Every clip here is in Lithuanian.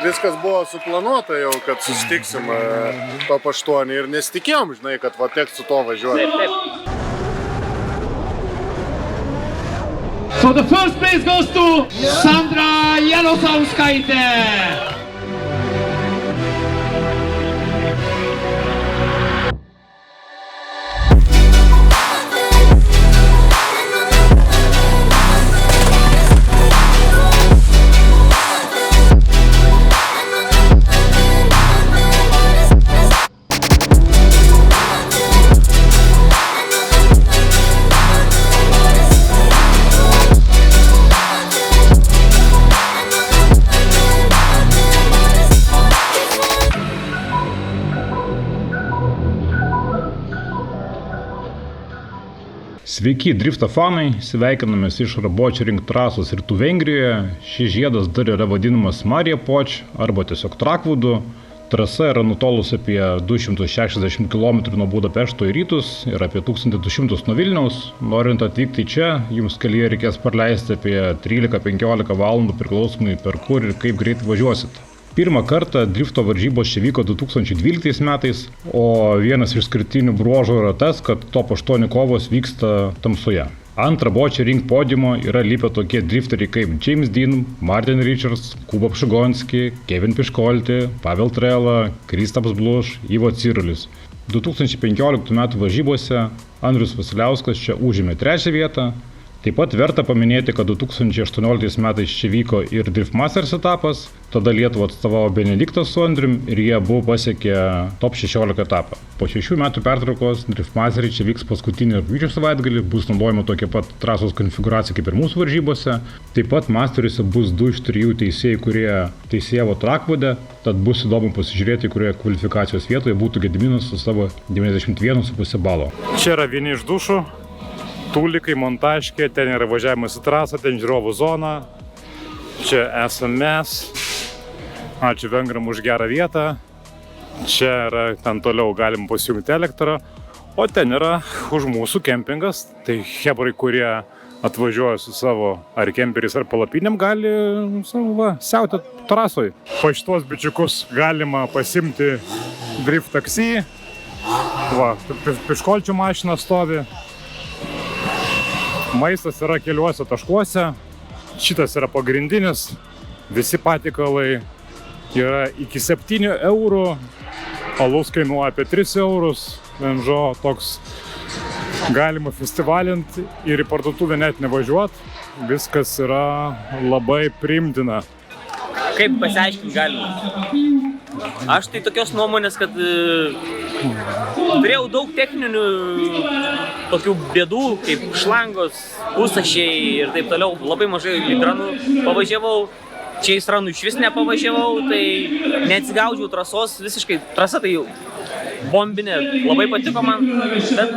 viskas buvo suplanuota jau, kad susitiksim top 8 ir nesitikėjom, žinai, kad va teks su to važiuoti. Taip. So the first place goes to Sandra Jarosauskaitė. Sveiki, drifto fanai, sveikinamės iš Rabočering trasos rytų Vengrijoje. Šis žiedas dar yra vadinamas Marija Poč arba tiesiog Trakvudu. Trasa yra nutolus apie 260 km nuo Budapešto į rytus ir apie 1200 nuo Vilniaus. Norint atvykti čia, jums kelyje reikės praleisti apie 13-15 valandų priklausomai per kur ir kaip greit važiuosit. Pirmą kartą drifto varžybos čia vyko 2012 metais, o vienas iš skirtinių bruožų yra tas, kad top 8 kovos vyksta tamsoje. Ant Rabočering podiumo yra lipę tokie drifteriai kaip James Dean, Martin Richards, Kuba Pšigonski, Kevin Piškolti, Pavel Trela, Kristaps Bluš, Ivo Cirulis. 2015 metų varžybose Andrius Vasiliauskas čia užėmė 3. vietą. Taip pat verta paminėti, kad 2018 metais čia vyko ir Drift Masters etapas, tada Lietuvą atstovavo Benediktas su Andrium ir jie buvo pasiekę top 16 etapą. Po 6 metų pertraukos Drift Masters čia vyks paskutinį rugpjūčio savaitgalį, bus naudojama tokia pat trasos konfiguracija kaip ir mūsų varžybose. Taip pat Masteriuose bus 2 iš 3 teisėjai, kurie teisėjavo Trakvude, tad bus įdomu pasižiūrėti, kurioje kvalifikacijos vietoje būtų Gediminas su savo 91,5 balo. Čia yra vieni iš dušų. Tūlikai, montaškė, ten yra važiavimas į trasą, ten žiūrovų zona. Čia esame mes. Ačiū Vengram už gerą vietą. Čia yra, ten toliau galim pasijungti elektrą. O ten yra už mūsų kempingas. Tai hebrai, kurie atvažiuoja su savo ar kemperiais ar palapinėm, gali siauti trasoj. Po šitos bičiukus galima pasimti drift taksi. Va, Piškolčių mašina stovi. Maistas yra keliuose taškuose, šitas yra pagrindinis, visi patikalai yra iki 7 eurų, alus kainuoja apie 3 eurus, venžo toks galima festivalint ir į parduotuvę net nevažiuot, viskas yra labai priimtina. Kaip pasiaiškinti galima? Aš tai tokios nuomonės, kad turėjau daug techninių tokių bėdų, kaip šlangos, pusašiai ir taip toliau. Labai mažai litranų pavažiavau, čia į stranų iš vis nepavažiavau, tai neatsigaudžiau trasos, visiškai trasa tai bombinė, labai patiko man, bet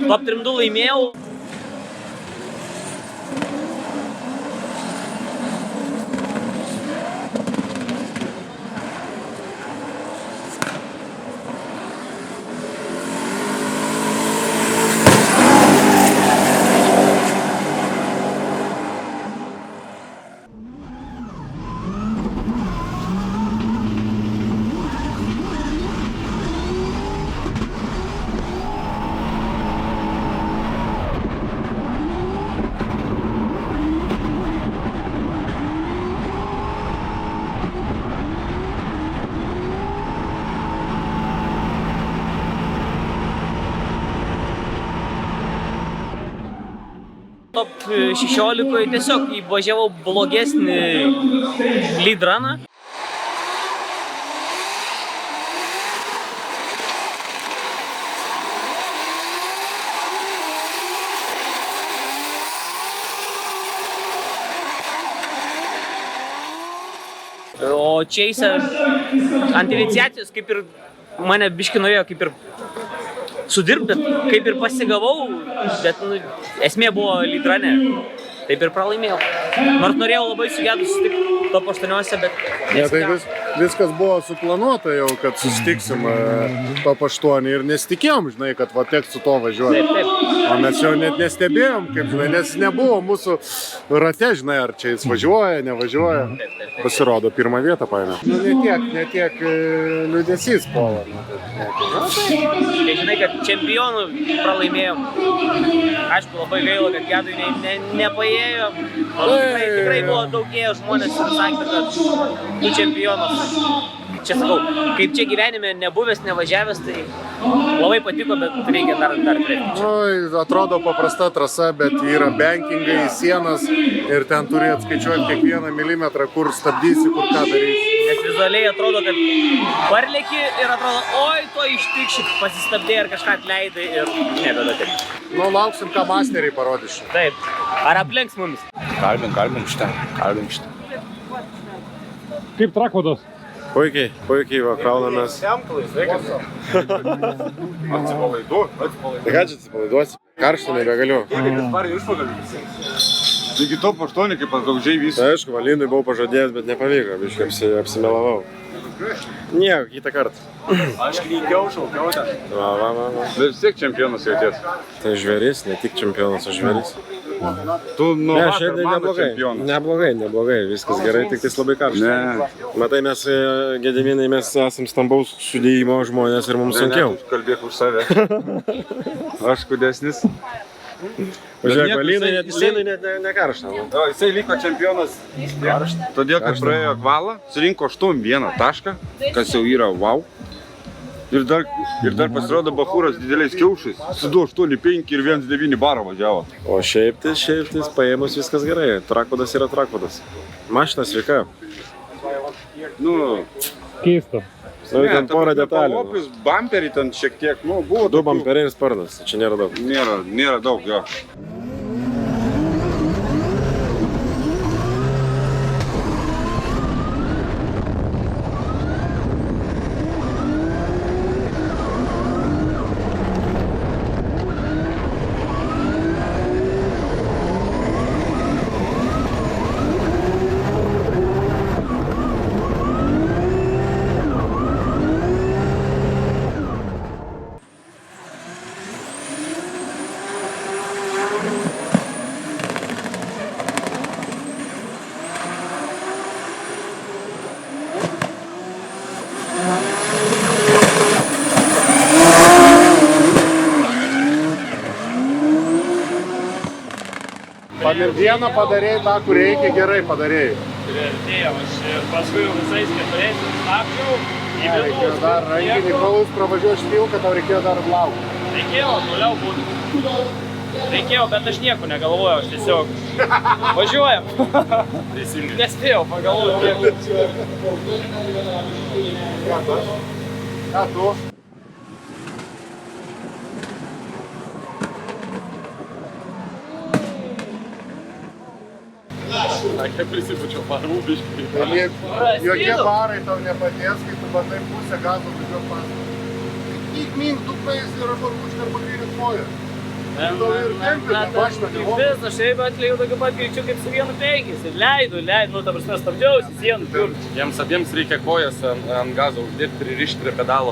top 3 laimėjau. Top 16 tiesiog įvažiavau blogesnį lydraną. O čia ant iniciacijos kaip ir mane biški norėjo kaip ir sudirbti, kaip ir pasigavau, bet esmė buvo lydrane. Taip ir pralaimėjau. Nors norėjau labai sugedus susitikti top 8, bet nesigavo. viskas buvo suplanuota jau, kad susitiksim top 8 ir nesitikėjom, žinai, kad va teks su to važiuoti. O mes jau net nestebėjom, kaip žinai, nes nebuvo mūsų rate, žinai, ar čia jis važiuoja, nevažiuoja. Pasirodo, pirmą vietą paėmė. Nu, ne tiek liūdesys puola. Tai žinai, kad čempionų pralaimėjom. Aišku, labai gaila, kad Gedui nepaėjo. Tikrai buvo daug ėjo žmonės ir sakė, kad tu čempionas. Čia sakau, kaip čia gyvenime nebuvęs, nevažiavęs, tai labai patiko, bet reikia dar turėti. Oi, atrodo paprasta trasa, bet yra bankingai, sienas ir ten turi atskaičiuoti kiekvieną milimetrą, kur stabdysi, kur ką darysi. Nes vizualiai atrodo, kad parlėki ir atrodo, oi, to ištikši, pasistabdėjai ir kažką atleidai ir nebeda taip. Nu, lauksim, ką masteriai parodys. Taip. Ar aplenks mumis? Kalbink šitą. Kaip Trakvados? Puikiai, va, kraunamės. Atsipalaidu. Tai ką čia atsipalaiduosi? Karštą nebegaliu. Taigi top 8 kaip atgaužiai visą. Tai aišku, Valindui buvau pažadėjęs, bet nepavyko, biškai apsimelavau. Nieko, kitą kartą. Aš klykiau, šaukiau ten. Va. Bet vis tiek čempionas jauties. Tai žvėris, ne tik čempionas, o žvėris. Tu nuo Ne, vakar šiandien mano čempionas. neblogai, viskas gerai, tik tais labai karšta. Ne. Matai, mes, Gediminai, mes esam stambaus sudėjimo žmonės ir mums sunkiau. Ne, kalbėk už save. Aš kudesnis. Važiuok, nieko, Lynui net nekaršta. O, jisai liko čempionas. Todėl, kad praėjo kvalą, surinko 8-1 tašką, kas jau yra wow. Ir dar pasirodo Bachūras dideliais kiaušais. Su 2-8-5 ir 1-9 barą važiavo. O šiaip tai paėmus viskas gerai. Trakvadas yra Trakvadas. Mašina sveika. Nu, Keista. Nu, ten porą detalių. Opis, bumperį ten šiek tiek, nu, buvo. 2 bumperiai ir sparnas, čia nėra daug. Nėra daug, jo. Vieną padarėjai tą, kur reikia, gerai padarėjai. Priartėjau, aš paskui visais 4 stabdžiau. Reikėjo dar rankinį kalus pravažiuoti špilką, tau reikėjo dar laukti. Reikėjo, toliau būtų. Reikėjo, bet aš nieko negalvojau, aš tiesiog važiuojam. Nespėjau, pagalvojau. Ką tu? Prisipučiau parų biškį. Jokie barai tau nepadės, kai tu bandai pusę gazo važiuot paskui. Tik mink, tu praeisi ir arba rūčką arba kairį koją. Tau ir tempė, mašina nemoka. Aš šiaip atlėjau tokiu pat greičiu kaip su 1.5 ir leidu, nu ta prasme stabdžiausi sienų kur. Jiems abiems reikia kojas ant gazo uždėti, pririšti prie pedalo.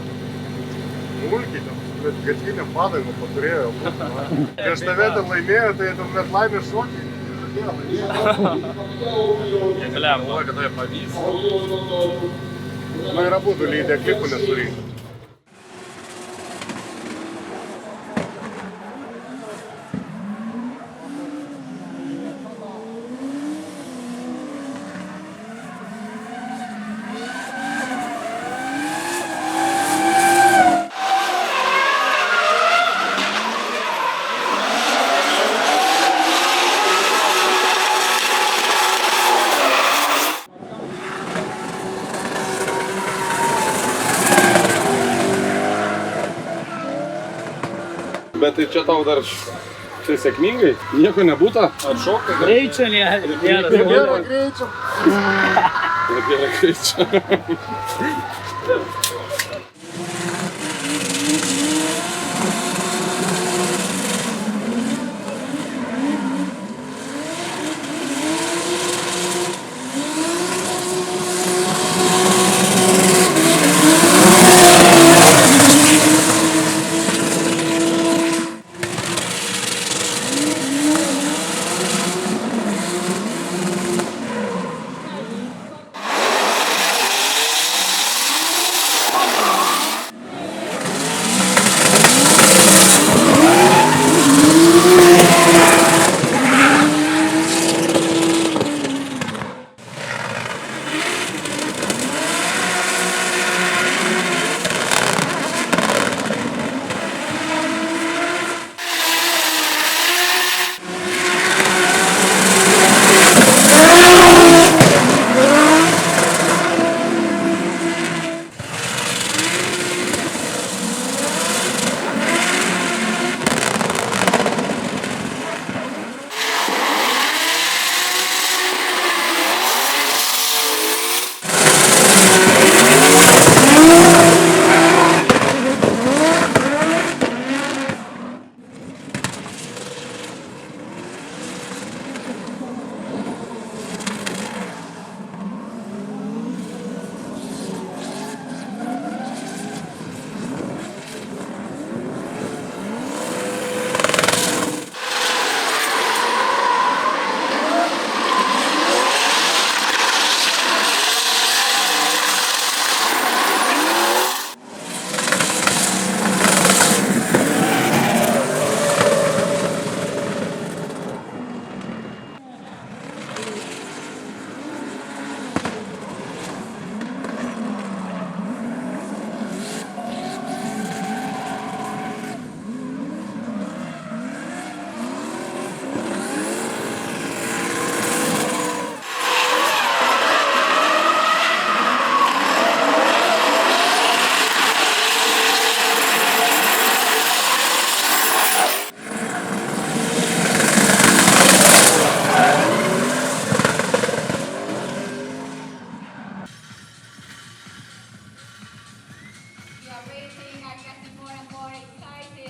Mulkiai ten, bet gatvinę padavimą paturėjo. Prieš tave ten laimėjo, tai tam net laimės šokį. Nekaliam, Galvoju, kad tai pavyks. Nu ir abudu lydė klipų nesurinkti. Bet tai čia tau dar čia sėkmingai, nieko nebūta, atšokai. greičio nėra. Nebėra greičio. Nebėra greičio.